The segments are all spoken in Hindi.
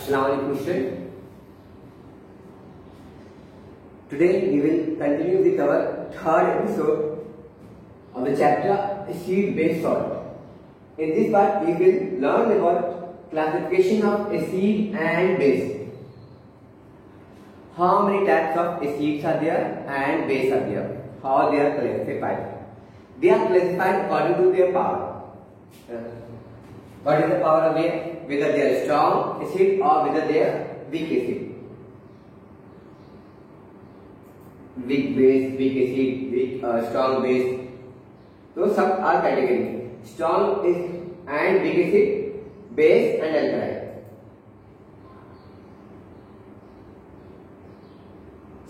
Assalamualaikum students. Today we will continue with our third episode of the chapter acid-base salt. In this part we will learn about classification of acid and base. How many types of acids are there and base are there? How they are classified? They are classified according to their power. What is the power of it? Whether they are strong acid or whether they are weak acid. Weak base, weak acid, weak strong base. So सब are category. Strong is and weak acid, base and alkali.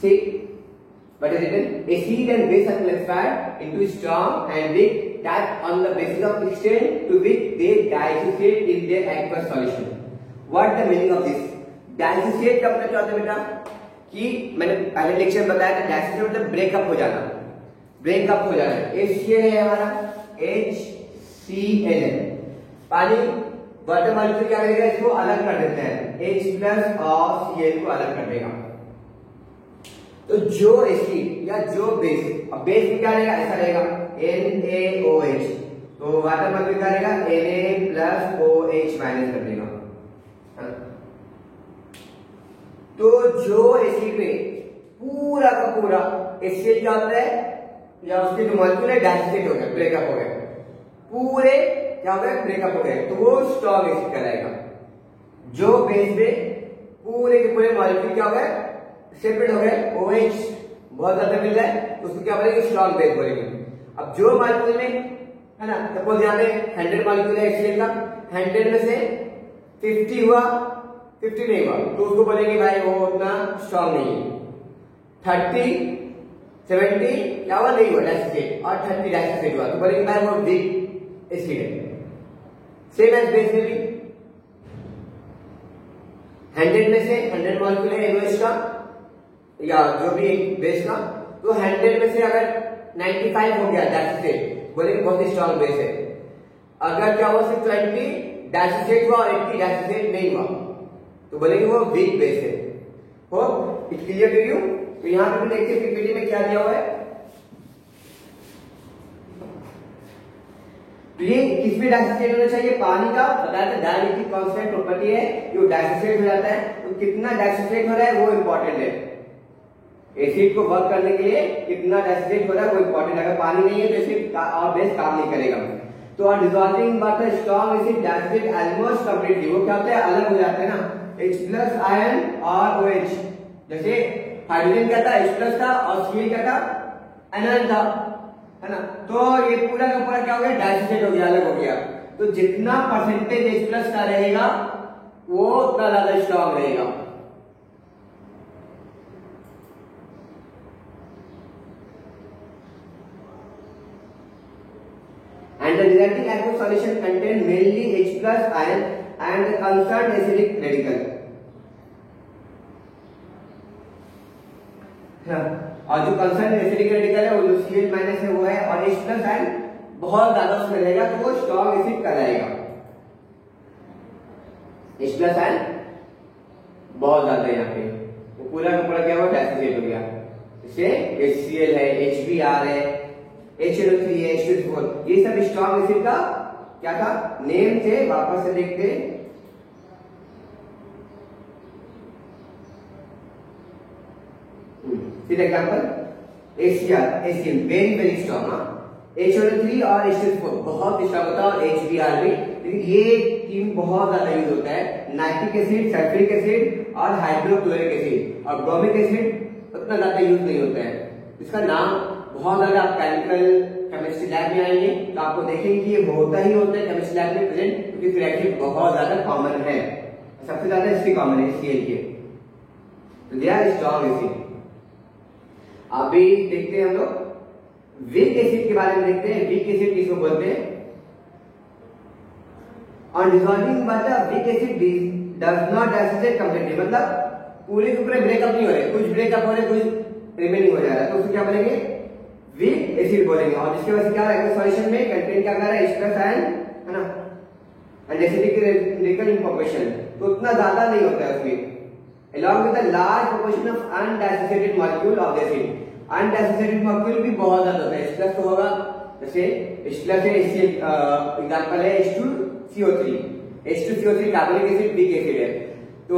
See, what is written? Acid and base are classified into strong and weak, that on the basis of extent to which they dissociate in their aqueous solution. What the meaning of this? Dissociate का मतलब क्या होता है बेटा? कि मैंने पहले लेक्चर में बताया था, dissociate मतलब ब्रेकअप हो जाना, ब्रेकअप हो जाना। HCl है हमारा, HCl है। पानी वाटर मॉलिक्यूल क्या करेगा? इसको अलग कर देते हैं, H प्लस और Cl को अलग कर देगा। तो जो एसिड या जो बेस, अब बेस में क्या रहेगा? ऐसा रहेगा NaOH, तो वाटर मॉलिक्यूल क्या रहेगा? Na प्लस OH माइनस कर देगा। तो जो एसिड में पूरा का पूरा एसिड क्या होता है, या उसके जो मॉलिक्यूल है डाइसोसिएट हो गया, ब्रेकअप हो गया, पूरे क्या हो गया? ब्रेकअप हो गए, तो वो स्ट्रॉन्ग एसिड कहलाएगा। जो बेस में पूरे के पूरे मॉलिक्यूल क्या हो गए? सेपरेट हो गए, OH बहुत ज्यादा मिल रहा है, उसको क्या बोलेंगे? स्ट्रॉन्ग बेस बोलेंगे। अब जो मॉलिक्यूल में है ना, सपोज यहाँ पे 100 मॉलिक्यूल है HCl का, 100 में से 50 हुआ, 50 नहीं हुआ, तो उसको बोलेंगे भाई वो उतना स्ट्रॉन्ग नहीं है। 30, 70 क्या हुआ? नहीं हुआ डाइसोसिएट, और 30 डाइसोसिएट हुआ, तो बोलेंगे भाई वो वीक एसिड है। सेम एज बेस में भी 100 में से 100 मॉलिक्यूल है NaOH का या जो भी बेस का, तो 100 में से अगर 95 हो गया डाइसोसिएट, बोलेंगे बहुत स्ट्रॉन्ग बेस है। अगर क्या हुआ? सिर्फ 20 डाइसोसिएट हुआ और 80 डाइसोसिएट नहीं हुआ, तो बोलेंगे वो वीक बेस है। हो इट क्लियर टू यू? तो यहां पे भी देखिए पीपीटी में क्या दिया हुआ है। तो ये किस में डाइसोसिएट होना चाहिए? पानी का बताया था, डाइलेक्ट्रिक कांस्टेंट प्रॉपर्टी है, जो डाइसोसिएट हो जाता है, तो कितना डाइसोसिएट हो रहा है वो इंपॉर्टेंट है। एसिड को वर्क करने के लिए कितना डाइसोसिएट हो रहा है वो इंपॉर्टेंट है। अगर पानी नहीं है तो एसिड और बेस काम नहीं करेगा। तो on dissolving water strong acid dissociate almost completely, वो क्या होता है? अलग हो जाता है ना, H प्लस आयन और OH। जैसे हाइड्रोजन क्या था? H प्लस था, और Cl क्या था? आयन था, है ना। तो ये पूरा का पूरा क्या हो गया? डाइसोसिएट हो गया, अलग हो गया। तो जितना परसेंटेज H प्लस का रहेगा वो उतना ज्यादा स्ट्रॉन्ग रहेगा। And the resulting aqueous solution contain mainly H plus ion and the concerned acidic radical. और जो concerned acidic radical है वो जो Cl माइनस है वो है, और H plus ion बहुत ज्यादा उसमें रहेगा, तो वो स्ट्रॉन्ग एसिड कहलाएगा। H plus ion बहुत ज्यादा है यहाँ पे, वो पूरा का पूरा क्या हुआ? डाइसोसिएट हो गया। इससे HCl है, HBr है, HNO3 है, H2SO4, ये सब स्ट्रॉन्ग एसिड का क्या था? नेम थे। वापस से देखते हैं। Example HCl, HCl very very strong, HNO3 और H2SO4 बहुत स्ट्रॉन्ग होता है, और HBr भी। लेकिन ये तीन बहुत ज्यादा यूज होता है, नाइट्रिक एसिड, सल्फ्यूरिक एसिड और हाइड्रोक्लोरिक एसिड, और ब्रोमिक एसिड उतना ज्यादा यूज नहीं होता है। इसका नाम बहुत ज्यादा आप केमिस्ट्री लैब में आएंगे तो आपको देखेंगे कि ये होता ही होता है केमिस्ट्री लैब में प्रेजेंट, क्योंकि रिएक्शन बहुत ज्यादा कॉमन है, सबसे ज्यादा इसकी कॉमन है HCl के। तो दे आर स्ट्रॉन्ग एसिड। अभी देखते हैं हम लोग वीक एसिड के बारे में देखते हैं। वीक एसिड किसको बोलते हैं? On dissolving water weak acid does not dissociate completely, मतलब पूरे के पूरे ब्रेकअप नहीं हो रहे, कुछ ब्रेकअप हो रहे, कुछ रिमेनिंग हो जा रहा है, तो उसको क्या बोलेंगे? वीक एसिड बोलेंगे। और जिसकी वजह से क्या है? सॉल्यूशन में कंटेंट क्या कर रहा है? H प्लस आयन, है ना। And acidic radical in proportion, तो उतना ज्यादा नहीं होता है उसमें। along with the large proportion of undiassociated molecule of the acid, undissociated molecule भी बहुत ज्यादा होता है। H+ तो होगा, जैसे H+ है, एग्जांपल है H2CO3, H2CO3 carbonic acid weak acid है, तो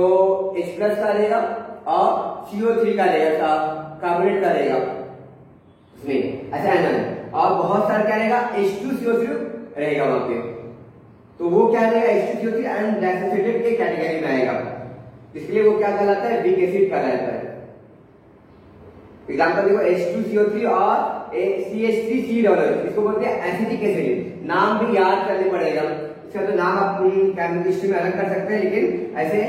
H+ का रहेगा और CO3 का रहेगा, कार्बोनेट का रहेगा उसमें ऐसा है, और बहुत सारा क्या रहेगा H2CO3 रहेगा वहां पे, तो वो क्या रहेगा H2CO3 अनडाइसोसिएटेड के कैटेगरी में आएगा, इसलिए वो क्या कहलाता है वीक एसिड कहलाता है। एग्जांपल देखो H2CO3 और CH3C, इसको बोलते हैं एसिटिक एसिड। नाम भी याद करने पड़ेगा, इसका तो नाम आप केमिस्ट्री में अलग कर सकते हैं, लेकिन ऐसे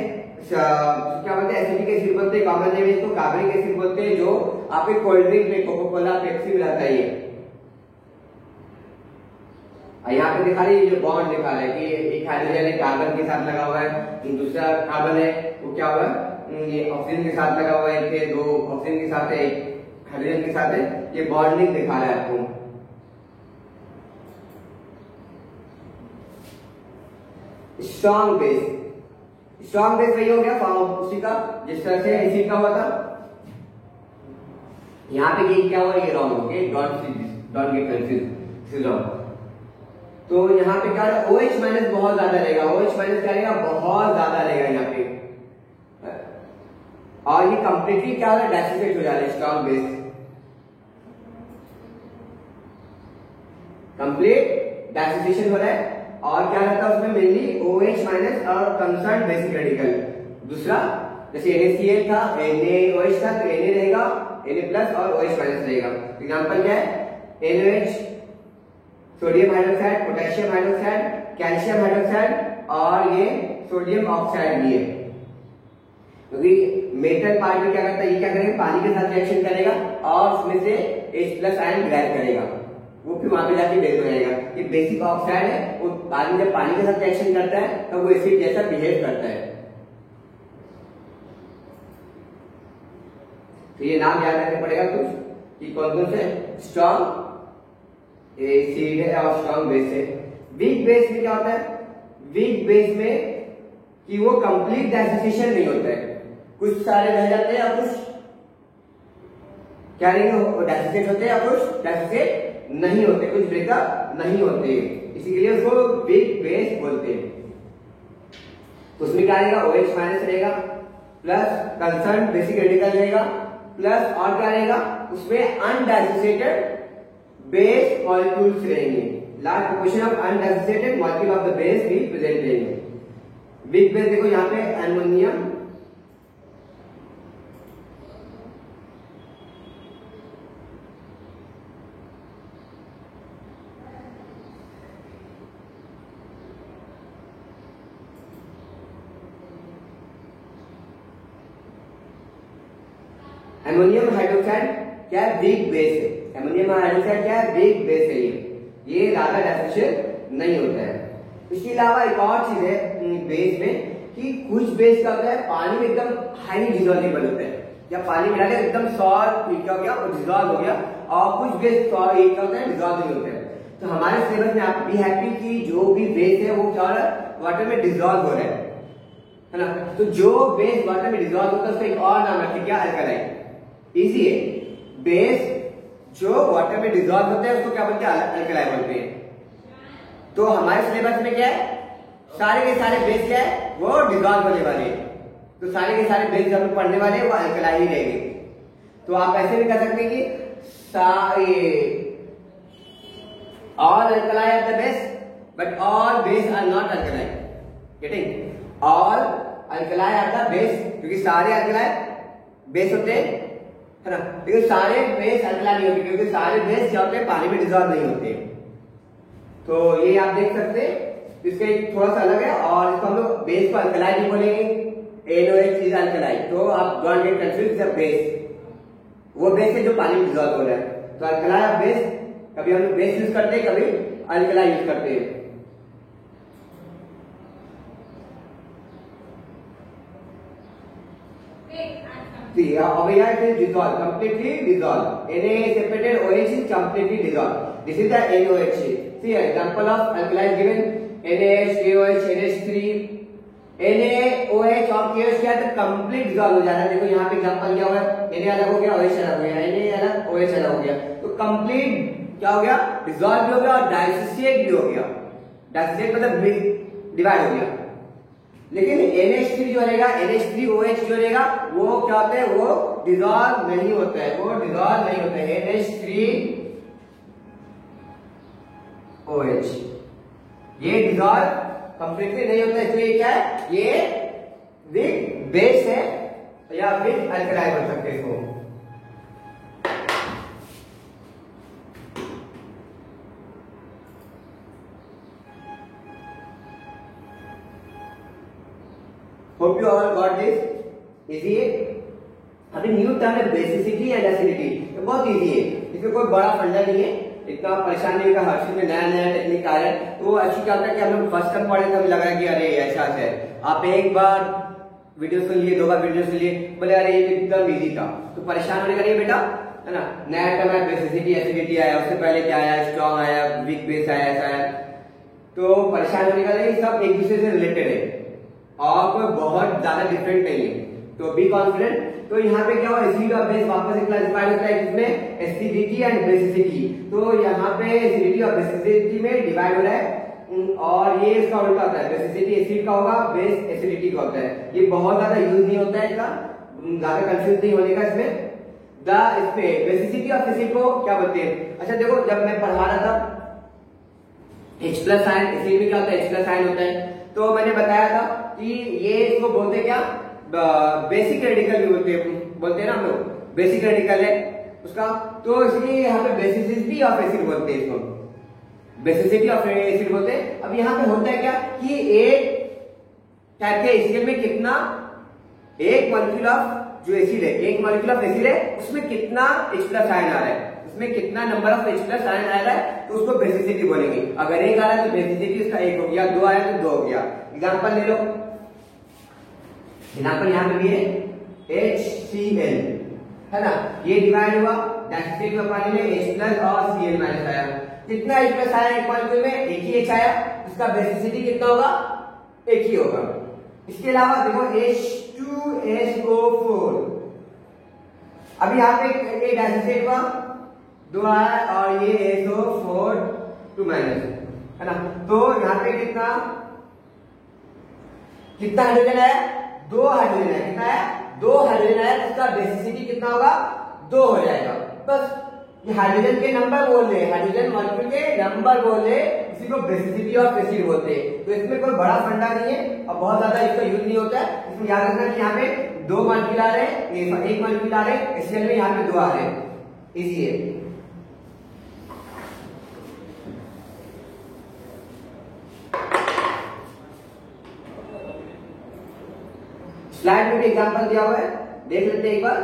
क्या बोलते हैं एसिटिक एसिड बोलते हैं, कॉमन नेम इसको कार्बनिक एसिड बोलते हैं, जो आपके कोल्ड ड्रिंक में कोका कोला पेप्सी में रहता है ये। यहाँ पे दिखा रही है जो बॉन्ड दिखा रहा है कि एक हाइड्रोजन एक कार्बन के साथ लगा हुआ है, दूसरा कार्बन है वो क्या हुआ ये ऑक्सीजन के साथ लगा हुआ है, दो ऑक्सीजन के साथ है, एक हाइड्रोजन के साथ है, ये बॉन्डिंग दिखा रहा है आपको। स्ट्रॉन्ग बेस, स्ट्रॉन्ग बेस वही हो गया फॉर्म उसी का जिस तरह से एसिड का हुआ था। यहाँ पे ये क्या हुआ ये रॉन्ग हो गया, डोंट गेट कंफ्यूज। तो यहाँ पे क्या है OH- बहुत ज्यादा रहेगा, OH- क्या रहेगा बहुत ज्यादा रहेगा यहाँ पे, और ये कंप्लीटली क्या होगा डाइसोसिएट हो जा रहा है, स्ट्रॉन्ग बेस कंप्लीट डाइसोसिएशन हो रहा है, और क्या रहता है उसमें मेनली OH- और कंसर्न बेसिक रेडिकल। दूसरा जैसे NaCl था, NaOH था, तो Na रहेगा, Na+ और OH- रहेगा। एग्जांपल क्या है NaOH, sodium hydroxide, potassium hydroxide, calcium hydroxide, और ये सोडियम ऑक्साइड भी है, क्योंकि मेटल पार्ट में क्या करता है ये क्या करेगा पानी के साथ रिएक्शन करेगा और उसमें से H+ आयन डिराइव करेगा, वो फिर वहां पे जाके बेस हो जाएगा। ये बेसिक ऑक्साइड है, वो बाद में जब पानी के साथ रिएक्शन करता है तब वो एसिड जैसा बिहेव करता है। तो ये नाम याद रखना पड़ेगा कुछ कि कौन कौन से स्ट्रॉन्ग एसिड है और स्ट्रॉन्ग बेस है। वीक बेस में क्या होता है, वीक बेस में कि वो कंप्लीट डाइसोसिएशन नहीं होता है, कुछ सारे रह जाते हैं और कुछ क्या नहीं डाइसोसिएट होते हैं और कुछ डाइसोसिएट नहीं होते, कुछ ब्रेकअप नहीं होते, इसीलिए उसको वीक बेस बोलते हैं। तो उसमें क्या रहेगा OH- रहेगा, प्लस कंसर्न बेसिक रेडिकल रहेगा, प्लस और क्या रहेगा उसमें अनडाइसोसिएटेड बेस मॉलिक्यूल्स रहेंगे, large proportion of undissociated molecule of the base भी प्रेजेंट रहेंगे। वीक बेस देखो यहाँ पे एल्युमिनियम, एमोनियम हाइड्रोक्साइड क्या है वीक बेस है, एमोनियम हाइड्रोक्साइड क्या है वीक बेस है, ये ज्यादा डाइसोसिएट नहीं होता है। इसके अलावा एक और चीज है बेस में कि कुछ बेस क्या होता है पानी में एकदम हाईली डिसॉल्वेबल होता है, या पानी मिला के एकदम सॉल्ट क्या हो गया वो डिसॉल्व हो गया, और कुछ बेस क्या होता है डिसॉल्व नहीं होता है। तो हमारे सिलेबस में आप बी हैप्पी कि जो भी बेस है वो क्या हो रहा है वाटर में डिसॉल्व हो रहा है ना। तो जो बेस वाटर में डिसॉल्व होता है उसका एक और नाम रखिए क्या अल्कलाइन। इजी है, बेस जो वाटर में डिसॉल्व होते हैं उसको क्या बोलते हैं अल्कलाइन बोलते हैं। तो हमारे सिलेबस में क्या है सारे के सारे बेस क्या है वो डिसॉल्व होने वाले हैं, तो सारे के सारे बेस हम पढ़ने वाले हैं वो अल्कलाइन ही रहेंगे। तो आप ऐसे भी कह सकते हैं कि all alkali are the base but all base are not alkaline, getting all alkali are the base क्योंकि सारे alkali बेस होते हैं है ना, लेकिन सारे बेस अल्कलाइन नहीं होते क्योंकि सारे बेस क्या होते हैं पानी में डिसॉल्व नहीं होते। तो ये आप देख सकते हैं इसका एक थोड़ा सा अलग है, और इसको हम लोग बेस को अल्कलाइन नहीं बोलेंगे, NaOH इज अल्कलाइन। तो आप don't get confuse the base, वो बेस है जो पानी में डिसॉल्व हो रहा है। तो अल्कलाइन ऑफ बेस कभी हम लोग बेस यूज करते हैं कभी अल्कलाइन यूज करते हैं। Over here it is dissolved, completely dissolved. Na separated OH is completely dissolved. This is the NaOH. See example of alkali given NaH, KOH, NH3, NaOH और KOH क्या है तो कंप्लीट डिसॉल्व हो जाता है। देखो यहाँ पे एग्जांपल क्या हुआ है, Na अलग हो गया, OH अलग हो गया, Na अलग, OH अलग हो गया, तो कंप्लीट क्या हो गया, डिसॉल्व भी हो गया और डाइसोसिएट भी हो गया। डाइसोसिएट मतलब डिवाइड हो गया। लेकिन NH3 जो रहेगा, NH3OH जो रहेगा वो क्या होता है, वो डिसॉल्व नहीं होता है, वो डिसॉल्व नहीं होता है। NH3OH ये डिसॉल्व कंप्लीटली नहीं होता है, इसलिए क्या है, ये विद बेस है या विद अल्कलाई बोल सकते हैं इसको। Hope you all got this. Easy है। अभी न्यू टर्म है बेसिसिटी एंड एसिडिटी, बहुत इजी है, इसमें कोई बड़ा फंडा नहीं है, इतना परेशान नहीं होगा। हर चीज में नया नया टेक्निक आ रहा है, तो अच्छी क्या होता है कि हम लोग फर्स्ट टर्म पढ़े तो हमें लगा कि अरे ऐसा है, आप एक बार वीडियो सुन लिए, 2 बार वीडियो सुन लिए, बोले अरे ये एकदम इजी था, तो परेशान होने का नहीं बेटा, है ना। नया टर्म है बेसिसिटी एसिडिटी आया, उससे पहले क्या आया, स्ट्रॉन्ग आया, वीक बेस आया, ऐसा आया, तो परेशान होने का नहीं, सब एक दूसरे से रिलेटेड है और कोई बहुत ज्यादा डिफरेंट नहीं है, तो बी कॉन्फिडेंट। तो यहाँ पे क्या हुआ, एसिड और बेस वापस से क्लासिफाइड होता है जिसमें एसिडिटी एंड बेसिसिटी, तो यहाँ पे एसिडिटी और बेसिसिटी में डिवाइड हो रहा है, और ये इसका उल्टा होता है, बेसिसिटी एसिड का होगा, बेस एसिडिटी का होता है। ये बहुत ज्यादा यूज नहीं होता है, इसका ज्यादा कंफ्यूज नहीं होने का इसमें। इसमें बेसिसिटी ऑफ एसिड को क्या बोलते हैं, अच्छा देखो जब मैं पढ़ा रहा था H+ आयन, एसिड में क्या होता है, H+ आयन होता है, तो मैंने बताया था कि ये इसको बोलते क्या, बेसिक रेडिकल भी बोलते हैं ना हम लोग, बेसिक रेडिकल है उसका, तो इसलिए यहाँ पे बेसिसिटी ऑफ एसिड बोलते हैं इसको, बेसिसिटी ऑफ एसिड बोलते हैं। अब यहाँ पे होता है क्या कि एक टाइप के एसिड में कितना, एक मॉलिक्यूल ऑफ जो एसिड है, एक मॉलिक्यूल ऑफ एसिड है, उसमें कितना H+ आयन आ रहा है, उसमें कितना नंबर ऑफ H+ आयन आ रहा है, तो उसको बेसिसिटी बोलेंगे। अगर एक आ रहा है तो बेसिसिटी उसका 1 हो गया, 2 आया तो 2 हो गया। एग्जाम्पल ले लो, एग्जाम्पल यहाँ पे भी है HCl, है ना, ये डिवाइड हुआ, डाइसोसिएट हुआ पानी में, H+ और Cl- आया, कितना H+ आया एक मॉलिक्यूल में, एक ही H आया, उसका बेसिसिटी कितना होगा, 1 ही होगा। इसके अलावा देखो H2SO4, अभी यहाँ पे एक डाइसोसिएट हुआ, 2 आया और ये SO4 2- है ना, तो यहाँ पे कितना हाइड्रोजन आया, 2 हाइड्रोजन आया, कितना आया, 2 हाइड्रोजन आया, उसका बेसिसिटी कितना होगा, 2 हो जाएगा। बस ये हाइड्रोजन के नंबर बोल रहे, हाइड्रोजन मॉलिक्यूल के नंबर बोल रहे, इसी को बेसिसिटी ऑफ एसिड बोलते हैं। तो इसमें कोई बड़ा फंडा नहीं है और बहुत ज्यादा इसका यूज नहीं होता है। इसमें याद रखना कि यहाँ पे 2 मॉलिक्यूल आ रहे हैं, एक मॉलिक्यूल आ रहे हैं, HCl में यहाँ पे 2 आ रहे हैं, इजी है। स्लाइड में भी एग्जांपल दिया हुआ है, देख लेते हैं एक बार।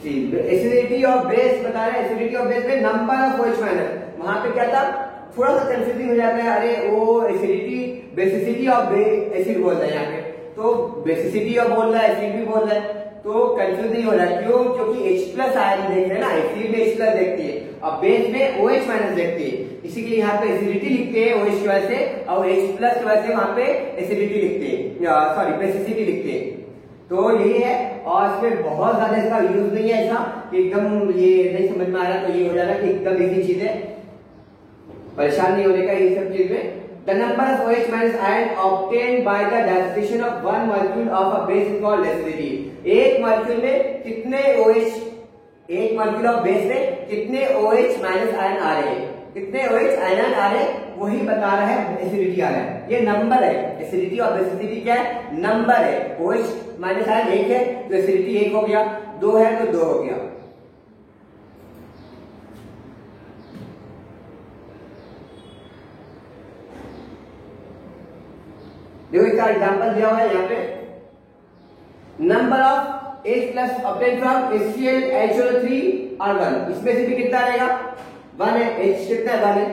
एसिडिटी ऑफ बेस बता रहे हैं, एसिडिटी ऑफ बेस में नंबर ऑफ OH माइनस, वहां पे क्या था, थोड़ा सा कंफ्यूजिंग हो जाता है, अरे वो एसिडिटी बेसिसिटी ऑफ एसिड बोल रहा है यहाँ पे, तो बेसिसिटी ऑफ बोल रहा है, एसिड भी बोल रहा है, तो कंफ्यूज नहीं हो रहा है। क्यों, क्योंकि H+ आयन देख रहे हैं ना, एसिड में H+ देखती है और बेस में OH माइनस देखती है, इसी के लिए यहाँ पे एसिडिटी लिखते हैं OH की वजह से, और H+ की वजह से वहां पे एसिडिटी लिखते हैं, सॉरी बेसिसिटी लिखते हैं। तो यही है, और इसमें बहुत ज्यादा इसका यूज नहीं है ऐसा कि एकदम ये नहीं समझ में आ रहा तो ये हो जा रहा कि एकदम इजी चीज है, परेशान नहीं होने का ये सब चीज में। The number of OH minus ion obtained by the dissociation of one molecule of a base is called acidity. एक मॉलिक्यूल में कितने OH, एक मॉलिक्यूल ऑफ बेस में कितने OH माइनस आयन आ रहे हैं, कितने OH आयन आ रहे हैं, वही बता रहा है एसिडिटी आ रहा है, ये नंबर है। एसिडिटी और बेसिसिटी क्या है, नंबर है। OH माइनस आयन 1 है तो एसिडिटी 1 हो गया, 2 है तो 2 हो गया। देखो इसका एग्जांपल दिया हुआ है यहाँ पे, number of H+ obtain from HCl और 1, इसमें से भी कितना रहेगा, 1 है, H कितना है, 1 है।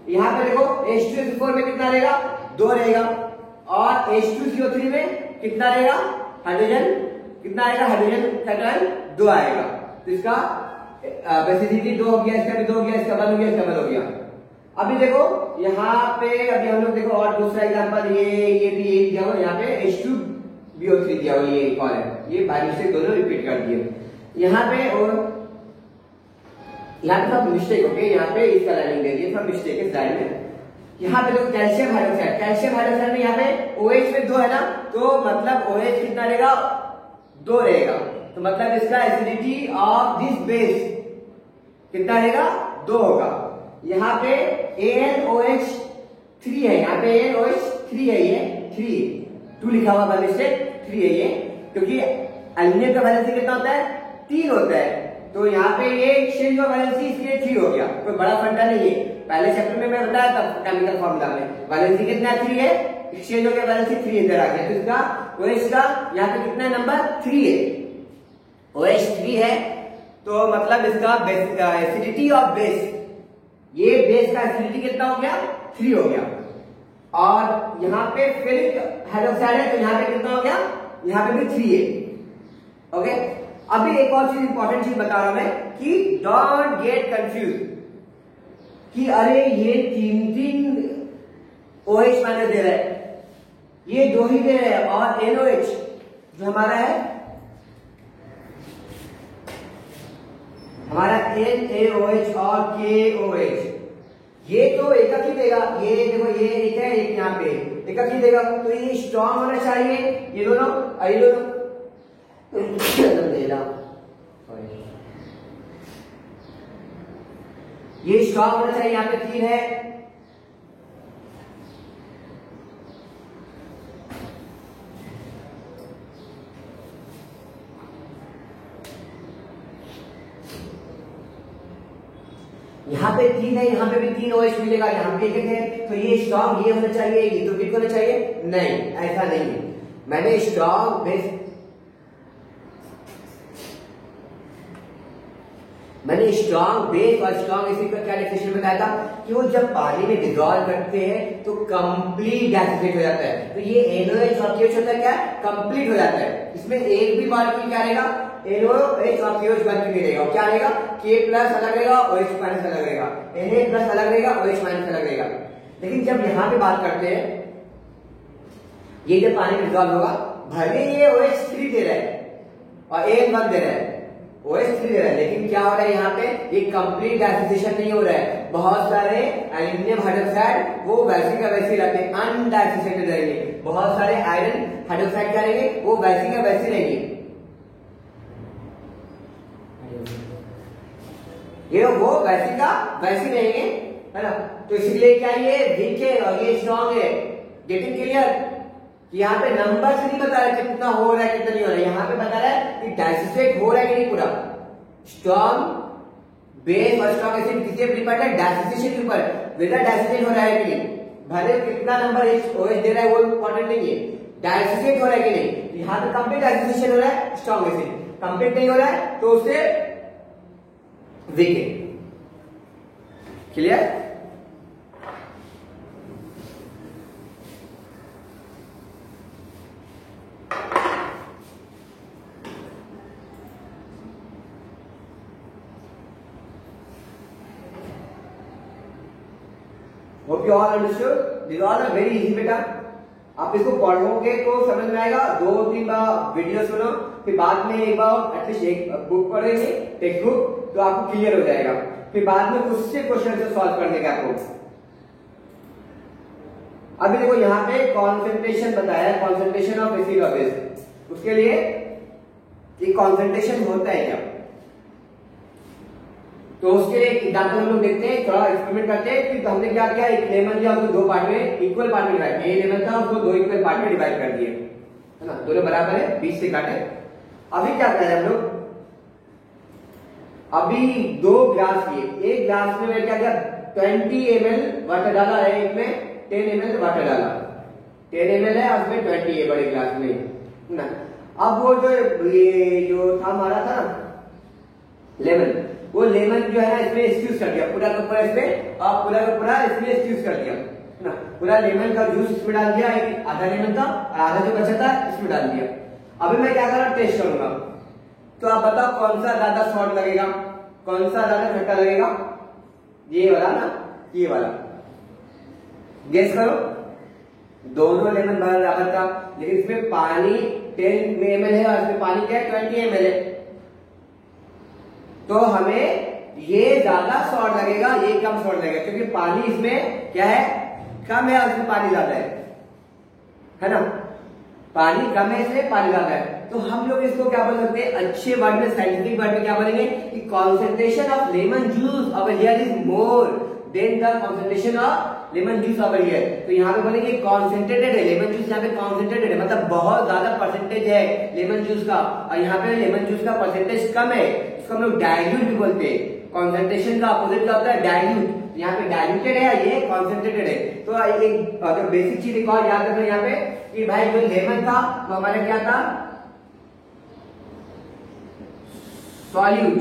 यहाँ पे देखो H2SO4 में कितना रहेगा, 2 रहेगा, और H2CO3 में कितना रहेगा, हाइड्रोजन कितना आएगा, हाइड्रोजन कैटायन 2 आएगा, तो इसका बेसिसिटी 2 हो गया, इसका भी 2 हो गया, इसका 1 हो गया, इसका 1 हो गया। अभी देखो यहाँ पे अभी हम लोग देखो और दूसरा एग्जांपल ये भी एक दिया हुआ, यहाँ पे H2BO3 दिया हुआ, ये कौन है, ये बारिश से दोनों रिपीट कर दिए यहाँ पे। और यहाँ पे सब मिस्टेक हो गई, यहाँ पे इसका लाइनिंग दे दिए, सब मिस्टेक है स्लाइड में। यहाँ पे देखो कैल्शियम हाइड्रोक्साइड, कैल्शियम हाइड्रोक्साइड में यहाँ पे OH में 2 है ना, तो मतलब OH कितना रहेगा, 2 रहेगा, तो मतलब इसका एसिडिटी ऑफ दिस बेस कितना रहेगा, 2 होगा। यहाँ पे AnOH 3 है, यहाँ पे AnOH 3 है, ये 2 लिखा हुआ बाय मिस्टेक, 3 है ये, क्योंकि एल्यूमिनियम का वैलेंसी कितना होता है, 3 होता है, तो यहाँ पे ये एक्सचेंज ऑफ वैलेंसी इसलिए 3 हो गया, कोई बड़ा फंडा नहीं है। पहले चैप्टर में मैं बताया था केमिकल फॉर्मूला में, वैलेंसी कितना 3 है, एक्सचेंज हो गया वैलेंसी 3 इधर आ गया, तो इसका OH का यहाँ पे कितना नंबर 3 है, OH 3 है, तो मतलब इसका एसिडिटी ऑफ बेस, ये बेस का एसिडिटी कितना हो गया, 3 हो गया। और यहाँ पे फेरिक हाइड्रोक्साइड है, तो यहाँ पे कितना हो गया, यहाँ पे भी 3 है। ओके, अभी एक और चीज इंपॉर्टेंट चीज बता रहा हूं मैं कि डोंट गेट कंफ्यूज कि अरे ये 3 OH माइनस दे रहा है, ये 2 ही दे रहे हैं, और NOH जो हमारा है, हमारा NaOH और KOH, ये तो एक ही देगा, ये देखो ये एक है, एक यहाँ पे एक ही देगा, तो ये स्ट्रॉन्ग होना चाहिए, ये दोनों ये स्ट्रॉन्ग होना चाहिए, यहाँ पे 3 है, यहाँ पे 3 है, यहाँ पे भी 3 OH मिलेगा, यहाँ पे एक है, तो ये स्ट्रॉन्ग ये होना चाहिए, ये तो वीक होना चाहिए, नहीं ऐसा नहीं है। मैंने स्ट्रॉन्ग बेस और स्ट्रॉन्ग एसिड का क्या डेफिनेशन बताया था कि वो जब पानी में डिसॉल्व करते हैं तो कंप्लीट गैसिफिकेट हो जाता है, तो ये NOH और KOH होता है क्या, कंप्लीट हो जाता है, इसमें एक भी मॉलिक्यूल क्या रहेगा, NOH और KOH बन के रहेगा, क्या रहेगा, K प्लस अलग रहेगा, OH माइनस अलग रहेगा, Na प्लस अलग रहेगा, OH माइनस अलग रहेगा। लेकिन जब यहाँ पे बात करते हैं, ये जब पानी में डिसॉल्व होगा, भले ये OH 3 दे रहा है और AN1 दे रहा है, OH 3 दे रहा है, लेकिन क्या हो रहा है यहाँ पे, ये कंप्लीट गैसिफिकेशन नहीं हो रहा है, बहुत सारे एल्यूमिनियम हाइड्रोक्साइड वो वैसे का वैसे रहते हैं, अनडाइसिसेटेड रहेंगे, बहुत सारे आयरन हाइड्रोक्साइड क्या रहेंगे, वो वैसे का वैसे रहेंगे, ये वो वैसे का वैसे रहेंगे, है ना। तो इसलिए क्या ये वीक है और ये स्ट्रॉन्ग है, गेटिंग क्लियर, कि यहाँ पे नंबर से नहीं बता रहा है कितना हो रहा है कितना नहीं हो रहा है, यहाँ पे बता रहा है कि डाइसिसेट हो रहा है कि नहीं पूरा, स्ट्रॉन्ग बेस और स्ट्रॉन्ग एसिड किसी पे डिपेंड है, डाइसिसेशन के ऊपर, वेदर डाइसिसेट हो रहा है कि नहीं, भले कितना नंबर OH दे रहा है वो इंपॉर्टेंट नहीं है, डाइसिसेट हो रहा है कि नहीं, तो यहाँ पे कंप्लीट डाइसिसेशन हो रहा है, स्ट्रॉन्ग एसिड कंप्लीट नहीं हो रहा है तो उसे वीक है, clear. Hope you all understood. These all are very easy बेटा, आप इसको पढ़ोगे तो समझ में आएगा, 2-3 बार वीडियो सुनो, फिर बाद में एक बार एटलीस्ट एक बुक पढ़ेंगे, टेक्स्ट बुक, तो आपको क्लियर हो जाएगा, फिर बाद में उससे क्वेश्चन से सॉल्व करने का आपको। अभी देखो यहाँ पे कॉन्सेंट्रेशन बताया, कॉन्सेंट्रेशन ऑफ एसिड और बेस, उसके लिए ये कॉन्सेंट्रेशन होता है क्या, तो उसके लिए एग्जाम्पल हम लोग देखते हैं, थोड़ा एक्सपेरिमेंट करते हैं कि तो हमने क्या किया, एक लेमन लिया, उसको 2 पार्ट में इक्वल पार्ट में डिवाइड किया, ये लेमन था उसको 2 इक्वल पार्ट में डिवाइड कर दिए, है ना, दोनों बराबर है, 20 से काटे। अभी क्या कर रहे हैं हम लोग, अभी 2 ग्लास लिए, एक ग्लास में मैं क्या किया, 20 ml वाटर डाला है, एक में 10 ml वाटर डाला, 10 ml है उसमें 20 है बड़े ग्लास में ना। अब वो जो था हमारा था लेमन, वो लेमन जो है ना इसमें एक्सक्यूज कर दिया, पूरा का पूरा इसमें, और पूरा का पूरा इसमें एक्सक्यूज कर दिया ना, पूरा लेमन का जूस इसमें डाल दिया, एक आधा लेमन था और आधा जो बचा था इसमें डाल दिया। अभी मैं क्या कर रहा हूँ, टेस्ट करूंगा, तो आप बताओ कौन सा ज्यादा सॉल्ट लगेगा, कौन सा ज्यादा खट्टा लगेगा? ये वाला ना, ये वाला। गेस करो। दोनों लेमन बराबर का, लेकिन इसमें पानी 10 ml है और इसमें पानी क्या है 20 ml है, तो हमें ये ज्यादा सॉल्ट लगेगा, ये कम सॉल्ट लगेगा, क्योंकि पानी इसमें क्या है, कम है और इसमें पानी ज्यादा है ना। पानी कम है इसमें पानी ज्यादा है, तो हम लोग इसको क्या बोल सकते हैं, अच्छे वर्ड में, साइंटिफिक वर्ड में क्या बोलेंगे कि concentration of lemon juice over here is more than the concentration of lemon juice over here. तो यहाँ पे बोलेंगे कॉन्सेंट्रेटेड है लेमन जूस, यहाँ पे कॉन्सेंट्रेटेड है मतलब बहुत ज्यादा परसेंटेज है लेमन जूस का, और यहाँ पे लेमन जूस का परसेंटेज कम है, इसको हम लोग डाइल्यूट भी बोलते हैं। कॉन्सेंट्रेशन का अपोजिट क्या होता है, डाइल्यूट। यहाँ पे डाइल्यूटेड है, ये कॉन्सेंट्रेटेड है। तो एक बेसिक चीज एक और याद रखना यहाँ पे कि भाई जो लेमन था वो हमारा क्या था, सॉल्यूट,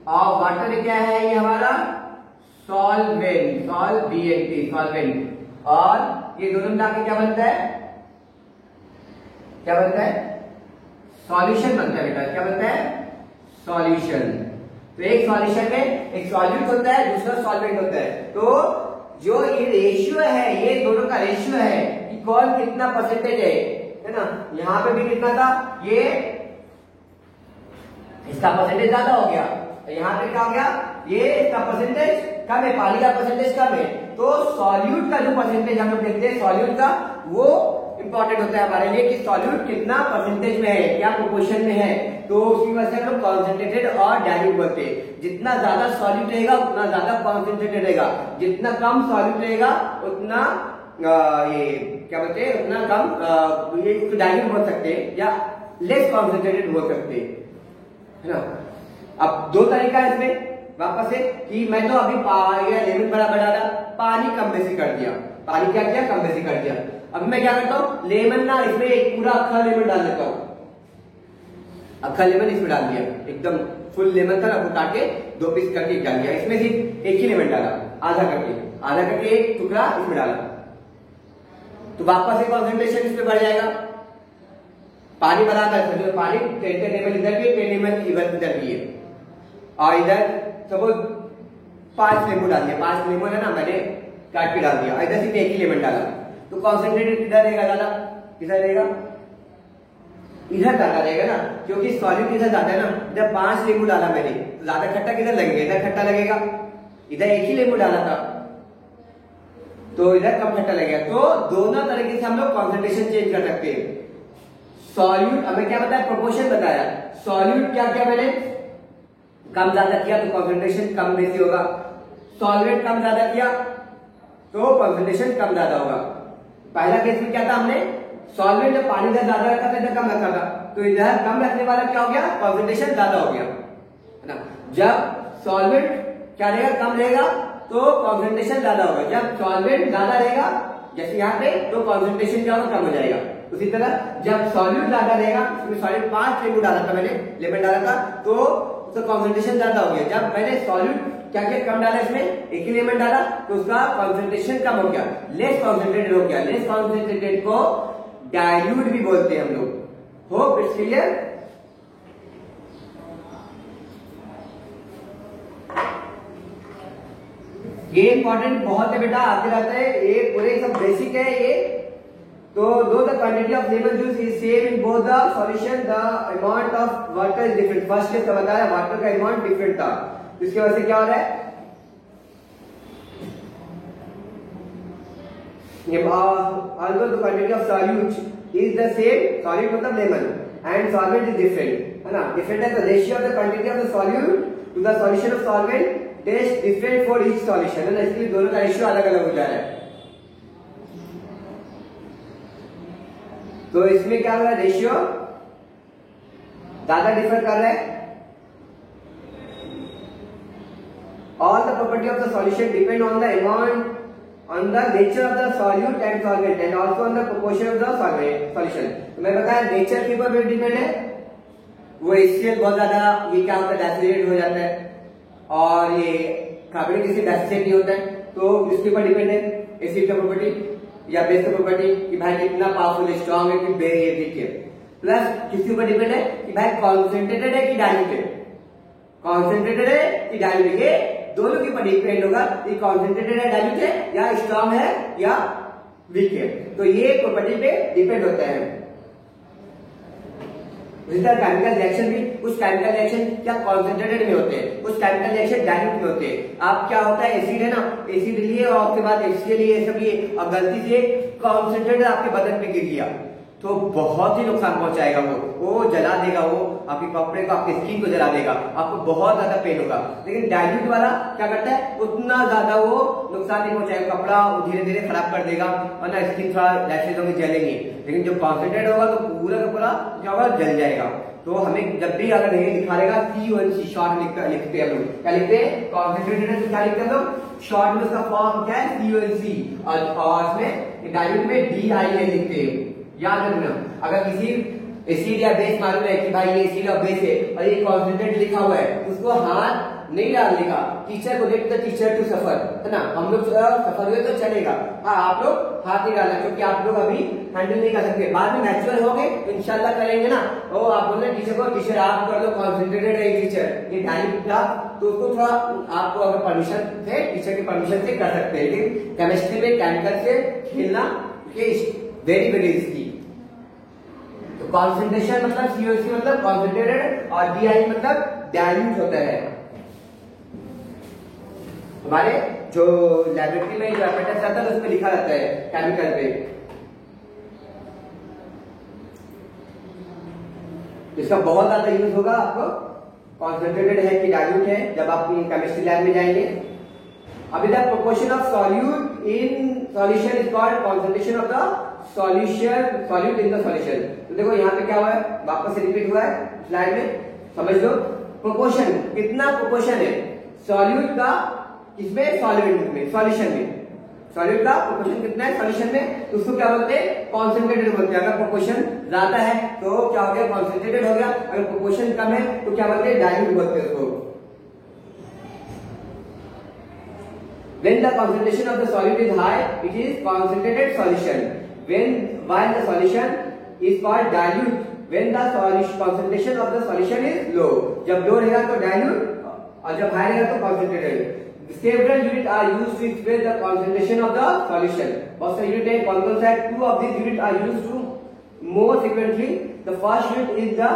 और वाटर क्या है, ये हमारा सॉल्वेंट, सॉल्वेंट। और ये दोनों मिला के क्या बनता है, क्या बनता है, सॉल्यूशन बनता है बेटा। क्या बनता है, सॉल्यूशन। तो एक सॉल्यूशन में एक सॉल्यूट होता है, दूसरा सॉल्वेंट होता है। तो जो ये रेशियो है, ये दोनों का रेशियो है कि कौन कितना परसेंटेज है ना। यहाँ पे भी कितना था, ये इसका परसेंटेज ज्यादा हो गया, यहाँ पे क्या हो गया, ये इसका परसेंटेज कम है, पानी का परसेंटेज कम है। तो सॉल्यूट का जो परसेंटेज हम लोग देखते हैं सॉल्यूट का, वो इंपॉर्टेंट होता है हमारे लिए कि सॉल्यूट कितना परसेंटेज में है, क्या प्रोपोर्शन में है। तो उसकी वजह से हम लोग कॉन्सेंट्रेटेड और डाइल्यूट बोलते हैं। जितना ज्यादा सॉल्यूट रहेगा उतना ज्यादा कॉन्सेंट्रेटेड रहेगा, जितना कम सॉल्यूट रहेगा उतना ये क्या बोलते हैं, उतना कम ये डाइल्यूट बोल सकते हैं या लेस कॉन्सेंट्रेटेड बोल सकते हैं, है ना। अब दो तरीका है इसमें वापस से कि मैं तो अभी लेमन बराबर डाला, पानी कम बेसी कर दिया, पानी क्या किया, कम बेसी कर दिया। अब मैं क्या करता हूँ, लेमन ना इसमें एक पूरा अक्खा लेमन डाल देता हूँ, अक्खा लेमन इसमें डाल दिया, एकदम फुल लेमन था ना, वो काट के 2 पीस करके डाल दिया, इसमें सिर्फ एक ही लेमन डाला, आधा करके एक टुकड़ा इसमें डाला, तो वापस से कॉन्सेंट्रेशन इसमें बढ़ जाएगा। पानी बराबर है, पानी 10 ml इधर भी है, 10 ml इधर भी है, और इधर सपोज 5 नींबू डाल दिया, 5 नींबू है ना, मैंने काट के डाल दिया, इधर सिर्फ एक ही लेमन डाला, तो कॉन्सेंट्रेटेड किधर रहेगा ज्यादा, किधर रहेगा, इधर ज्यादा रहेगा ना, क्योंकि सॉल्यूट इधर ज्यादा है ना। इधर 5 नींबू डाला मैंने, तो ज्यादा खट्टा किधर लगेगा, इधर खट्टा लगेगा, इधर एक ही नींबू डाला था तो इधर कम खट्टा लगेगा। तो दोनों तरीके से हम लोग कॉन्सेंट्रेशन चेंज कर सकते हैं। सॉल्यूट हमें क्या बताया, प्रोपोर्शन बताया, सॉल्यूट क्या किया मैंने, कम ज्यादा किया तो कॉन्सेंट्रेशन कम बेसी होगा, सॉल्वेंट कम ज्यादा किया तो कॉन्सेंट्रेशन कम ज्यादा होगा। पहला केस में क्या था, हमने सॉल्वेंट जब पानी इधर ज्यादा रखा था, इधर कम रखा था, तो इधर कम रखने वाला क्या हो गया, कॉन्सेंट्रेशन ज्यादा हो गया, है ना। जब सॉल्वेंट क्या रहेगा, कम रहेगा तो कॉन्सेंट्रेशन ज्यादा होगा, जब सॉल्वेंट ज्यादा रहेगा जैसे यहाँ पे, तो कॉन्सेंट्रेशन क्या होगा, कम हो जाएगा। उसी तरह जब सॉल्यूट ज्यादा रहेगा, इसमें सॉल्यूट 5 नींबू डाला था मैंने, लेमन डाला था, तो कॉन्सेंट्रेशन ज्यादा हो गया। जब मैंने सॉल्यूट क्या क्या कम डाला, इसमें एक ही लेमन डाला, तो उसका कॉन्सेंट्रेशन कम हो गया, लेस कॉन्सेंट्रेटेड हो गया। लेस कॉन्सेंट्रेटेड को डाइल्यूट भी बोलते हैं हम लोग। Hope it's clear. ये इंपॉर्टेंट बहुत है बेटा, आते रहता है, ये पूरे सब बेसिक है ये। तो दो the quantity of lemon juice is same in both the solution, the amount of water is different. First case बताया वाटर का अमाउंट डिफरेंट था, इसकी वजह से क्या हो रहा है, although the quantity of solute is the same, solute मतलब lemon, and solvent is different, है ना। different है, the ratio of the quantity of the solute to the solution of solvent is different for each solution, है ना। इसलिए दोनों का रेशियो अलग अलग हो जा रहा है। तो इसमें क्या हो रहा है, रेशियो ज्यादा डिफर कर रहा है। All the property of the solution depend on the amount, on the nature of the solute and solvent, and also on the proportion of the solution। तो मैं बताया नेचर के ऊपर भी डिपेंड है, वो HCl बहुत ज्यादा ये क्या होता है, डेसिलेट हो जाता है, और ये कार्बनिक एसिड डेसिलेट नहीं होता है, तो इसके ऊपर डिपेंड है एसिड का प्रॉपर्टी या बेस का प्रॉपर्टी कि भाई कितना पावरफुल है, स्ट्रॉन्ग है कि बेरिक है। प्लस किसके ऊपर डिपेंड है कि भाई कॉन्सेंट्रेटेड है कि डाइल्यूटेड, कॉन्सेंट्रेटेड है कि डाइल्यूट, ये दोनों के ऊपर डिपेंड होगा कि कॉन्सेंट्रेटेड है, डाइल्यूट है, या स्ट्रॉन्ग है या वीक है। तो ये प्रॉपर्टी पे डिपेंड होता है। केमिकल रिएक्शन भी, कुछ केमिकल रिएक्शन क्या कॉन्सेंट्रेटेड में होते हैं, कुछ केमिकल रिएक्शन डाइल्यूट में होते हैं। आप क्या होता है, एसिड है ना, एसिड लिए और उसके बाद HCl लिए, सब लिए, और गलती से कॉन्सेंट्रेटेड आपके बदन पे गिर गया तो बहुत ही नुकसान पहुंचाएगा। वो जला देगा, वो आपके कपड़े को, आपकी स्किन को जला देगा, आपको बहुत ज्यादा पेन होगा। लेकिन डाइल्यूट वाला क्या करता है, उतना ज्यादा वो नुकसान नहीं पहुंचाएगा, कपड़ा धीरे धीरे खराब कर देगा और ना स्किन थोड़ा रैशेज होंगे, जलेंगे। लेकिन जो कॉन्सेंट्रेट होगा तो पूरा का पूरा क्या होगा, जल जाएगा। तो हमें जब भी अगर नहीं दिखा रहेगा CONC शॉर्ट लिखते हैं हम लोग, क्या लिखते हैं, कॉन्सेंट्रेटेड है तो क्या लिखते हैं हम लोग, शॉर्ट में उसका फॉर्म क्या है, CONC, और इसमें डाइल्यूट में DIN लिखते हैं। याद रखना, अगर किसी एसिड या बेस मालूम है कि भाई ये एसिड और बेस है और ये कॉन्सेंट्रेट लिखा हुआ है, उसको हाथ नहीं डालने का। टीचर को let the teacher to suffer, है ना, हम लोग सफर हुए तो चलेगा, हाँ आप लोग हाथ नहीं डालना, क्योंकि आप लोग अभी हैंडल नहीं कर सकते। बाद में मैच्योर हो गए तो इंशाल्लाह करेंगे ना। तो आप बोल रहे टीचर को, टीचर आप कर लो, कॉन्सेंट्रेटेड है टीचर, ये डाइल्यूट था, तो उसको थोड़ा आपको अगर परमिशन थे, टीचर की परमिशन से कर सकते हैं। लेकिन केमिस्ट्री में केमिकल से खेलना वेरी वेरी रिस्की। तो कॉन्सेंट्रेशन मतलब COC मतलब कॉन्सेंट्रेटेड, और DI मतलब डाइल्यूट होता है। हमारे जो लैबोरेटरी में जो apparatus आता है उसमें लिखा रहता है केमिकल पे। इसका बहुत ज्यादा यूज होगा आपको, कॉन्सेंट्रेटेड है कि डाइल्यूट है, जब आप केमिस्ट्री लैब में जाएंगे। अभी the proportion of solute in solution is called concentration of the solution, solute in the solution. तो देखो यहाँ पे क्या हुआ है, वापस रिपीट हुआ है स्लाइड में, समझ लो। प्रोपोर्शन, कितना प्रोपोर्शन है सॉल्यूट का, इसमें सॉल्वेंट में, सॉल्यूशन में, सॉल्यूट का प्रोपोर्शन कितना है सॉल्यूशन में, तो उसको क्या बोलते हैं, कॉन्सेंट्रेटेड बोलते हैं। अगर प्रोपोर्शन ज्यादा है तो क्या हो गया, कॉन्सेंट्रेटेड हो गया। अगर प्रोपोर्शन कम है तो क्या बोलते हैं, डाइल्यूट बोलते हैं उसको। When the concentration of the solute is high, it is concentrated solution. While the solution is called dilute, when the concentration of the solution is low. जब low रहेगा तो dilute और जब high रहेगा तो concentrated. Several units are used to express the concentration of the solution. बहुत सारे unit है, कौन-कौन सा है? Two of these units are used to more frequently. The first unit is the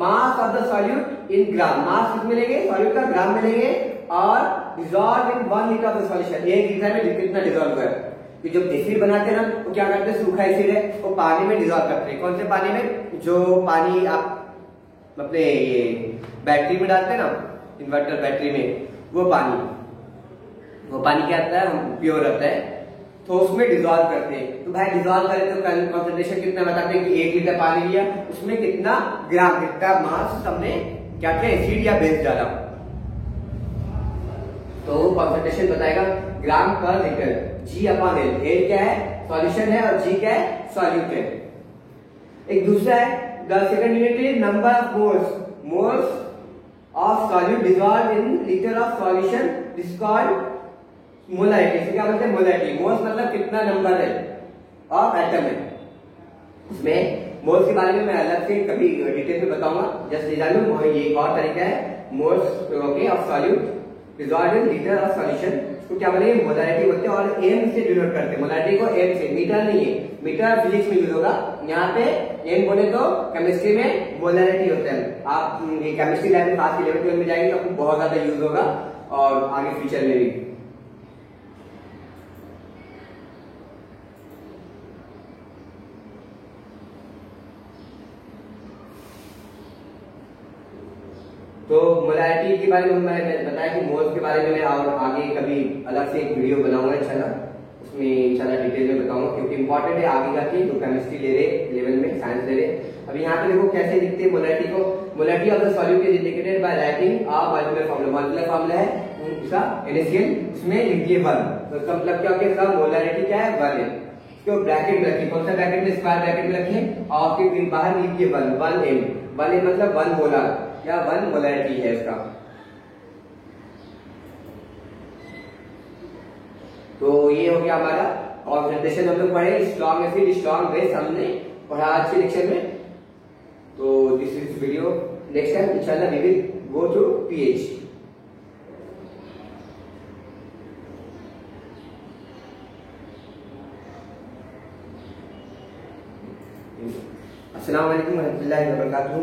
mass of the solute in gram. mass कितने लेंगे, solute का ग्राम में लेंगे, और dissolve in 1 litre of the solution. 1 litre में कितना डिजॉल्व है, कि जब एसिड बनाते हैं ना तो क्या करते हैं, सूखा एसिड है वो पानी में डिजॉल्व करते हैं। कौन से पानी में, जो पानी आप अपने ये बैटरी में डालते हैं ना, इन्वर्टर बैटरी में, वो पानी क्या आता है, प्योर रहता है, तो उसमें डिजॉल्व करते हैं। तो भाई डिजॉल्व करें तो कॉन्सेंट्रेशन कितना बताते हैं कि 1 लीटर पानी लिया, उसमें कितना ग्राम, कितना मास हमने क्या क्या एसिड या बेस डाला, तो कॉन्सेंट्रेशन बताएगा ग्राम पर लीटर। G/L, L क्या है, सॉल्यूशन है, और G क्या है, सॉल्यूट है। एक दूसरा है, the second unit is number of moles of solute dissolve in litre of solution, this called molarity. इसे क्या बोलते हैं, मोलैरिटी। मोल्स मतलब कितना नंबर है ऑफ एटम है। इसमें मोल्स के बारे में मैं अलग से कभी डिटेल में बताऊंगा, जस्ट जानू, ये एक और तरीका है moles of solute dissolve in litre of solution, इसको क्या बोलेंगे, मोलैरिटी बोलते हैं। और एम से डिनोट करते हैं मोलैरिटी को, एम से, मीटर नहीं है, मीटर फिजिक्स में यूज होगा, यहाँ पे एम बोले तो केमिस्ट्री में मोलैरिटी होता है। आप ये केमिस्ट्री लैब में खास 11th में जाएंगे तो आपको बहुत ज्यादा यूज होगा और आगे फ्यूचर में भी। तो मोलैरिटी के बारे में मैंने बताया कि मोल्स के बारे में मैं और आगे कभी अलग से एक वीडियो बनाऊंगा इंशाल्लाह, उसमें इंशाल्लाह डिटेल में बताऊंगा, क्योंकि इंपॉर्टेंट है आगे जाके जो केमिस्ट्री ले रहे 11 में, साइंस ले रहे। अभी यहाँ पे देखो कैसे लिखते हैं मोलैरिटी को। Molarity of the solute is indicated by writing a molecular formula. Molecular formula है उसका NaCl, उसमें लिखिए 1, तो इसका मतलब क्या हो गया, मोलैरिटी क्या है, 1 है। इसको ब्रैकेट में रखिए, कौन सा ब्रैकेट में, स्क्वायर ब्रैकेट में रखिए, और फिर बाहर लिखिए 1, 1m, 1m मतलब 1 मोलर या 1 मोलैरिटी है इसका। तो ये हो गया हमारा कॉन्सेंट्रेशन, हम लोग पढ़े स्ट्रॉन्ग एसिड, स्ट्रॉन्ग बेस हमने पढ़ा आज के लेक्चर में। तो this is video. next time inshallah we will go to pH. अस्सलाम वालेकुम रहमतुल्लाहि व बरकातुहू।